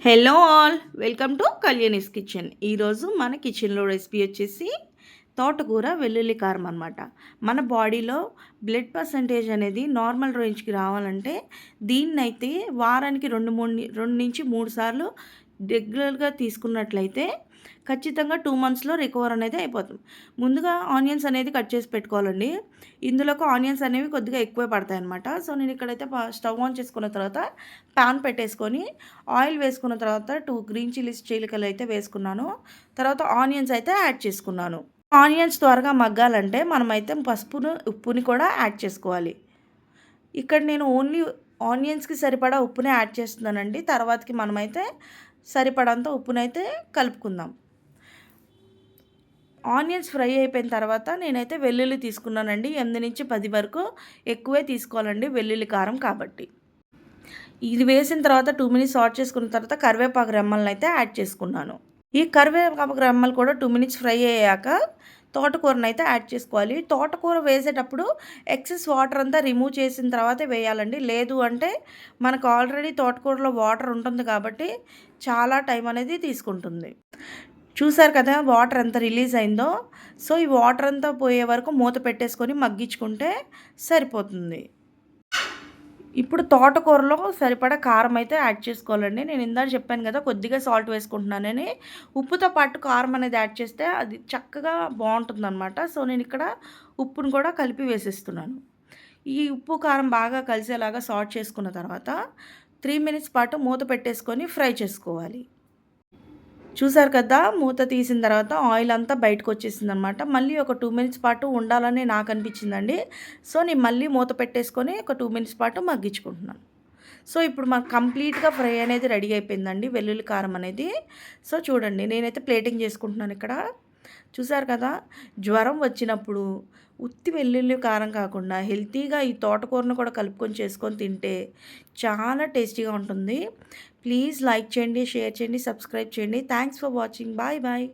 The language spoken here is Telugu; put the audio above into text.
Hello all, welcome to Kalyani's kitchen. ఈరోజు మన కిచెన్లో రెసిపీ వచ్చేసి తోటకూర వెల్లుల్లి కారం అనమాట. మన బాడీలో బ్లడ్ పర్సంటేజ్ అనేది నార్మల్ రేంజ్కి రావాలంటే దీన్నైతే వారానికి 2 నుంచి 3 సార్లు రెగ్యులర్గా తీసుకున్నట్లయితే ఖచ్చితంగా 2 మంత్స్లో రికవర్ అనేది అయిపోతుంది. ముందుగా ఆనియన్స్ అనేది కట్ చేసి పెట్టుకోవాలండి. ఇందులోకి ఆనియన్స్ అనేవి కొద్దిగా ఎక్కువే పడతాయన్నమాట. సో నేను ఇక్కడైతే స్టవ్ ఆన్ చేసుకున్న తర్వాత పాన్ పెట్టేసుకొని ఆయిల్ వేసుకున్న తర్వాత 2 గ్రీన్ చిల్లీస్ చీలికలు అయితే వేసుకున్నాను. తర్వాత ఆనియన్స్ అయితే యాడ్ చేసుకున్నాను. ఆనియన్స్ త్వరగా మగ్గాలంటే మనమైతే ఉప్పుని కూడా యాడ్ చేసుకోవాలి. ఇక్కడ నేను ఓన్లీ ఆనియన్స్కి సరిపడా ఉప్పునే యాడ్ చేస్తున్నానండి. తర్వాతకి మనమైతే సరిపడంత ఉప్పునైతే కలుపుకుందాం. ఆనియన్స్ ఫ్రై అయిపోయిన తర్వాత నేనైతే వెల్లుల్లి తీసుకున్నానండి. 8 నుంచి 10 వరకు ఎక్కువే తీసుకోవాలండి వెల్లుల్లి కారం కాబట్టి. ఇది వేసిన తర్వాత 2 మినిట్స్ సాట్ చేసుకున్న తర్వాత కరివేపాకు రెమ్మలను అయితే యాడ్ చేసుకున్నాను. ఈ కరివేపాకు రెమ్మలు కూడా 2 మినిట్స్ ఫ్రై అయ్యాక తోటకూరను అయితే యాడ్ చేసుకోవాలి. తోటకూర వేసేటప్పుడు ఎక్సెస్ వాటర్ అంతా రిమూవ్ చేసిన తర్వాతే వేయాలండి. లేదు అంటే మనకు ఆల్రెడీ తోటకూరలో వాటర్ ఉంటుంది కాబట్టి చాలా టైం అనేది తీసుకుంటుంది. చూసారు కదా వాటర్ ఎంత రిలీజ్ అయిందో. సో ఈ వాటర్ అంతా పోయే వరకు మూత పెట్టేసుకొని మగ్గించుకుంటే సరిపోతుంది. ఇప్పుడు తోటకూరలో సరిపడా కారం అయితే యాడ్ చేసుకోవాలండి. నేను ఇందాక చెప్పాను కదా కొద్దిగా సాల్ట్ వేసుకుంటున్నానని. ఉప్పుతో పాటు కారం అనేది యాడ్ చేస్తే అది చక్కగా బాగుంటుందన్నమాట. సో నేను ఇక్కడ ఉప్పును కూడా కలిపి వేసేస్తున్నాను. ఈ ఉప్పు కారం బాగా కలిసేలాగా సాల్ట్ చేసుకున్న తర్వాత 3 మినిట్స్ పాటు మూత పెట్టేసుకొని ఫ్రై చేసుకోవాలి. చూసారు కదా మూత తీసిన తర్వాత ఆయిల్ అంతా బయటకు వచ్చేసిందనమాట. మళ్ళీ ఒక 2 మినిట్స్ పాటు ఉండాలని నాకు అనిపించిందండి. సో నేను మళ్ళీ మూత పెట్టేసుకొని ఒక 2 మినిట్స్ పాటు మగ్గించుకుంటున్నాను. సో ఇప్పుడు మాకు కంప్లీట్గా ఫ్రై అనేది రెడీ అయిపోయిందండి వెల్లుల్లి కారం అనేది. సో చూడండి నేనైతే ప్లేటింగ్ చేసుకుంటున్నాను ఇక్కడ. చూసారు కదా జ్వరం వచ్చినప్పుడు ఉత్తి వెల్లుల్లి కారం కాకుండా హెల్తీగా ఈ తోటకూరను కూడా కలుపుకొని చేసుకొని తింటే చాలా టేస్టీగా ఉంటుంది. ప్లీజ్ లైక్ చేయండి, షేర్ చేయండి, సబ్స్క్రైబ్ చేయండి. Thanks for watching. Bye bye.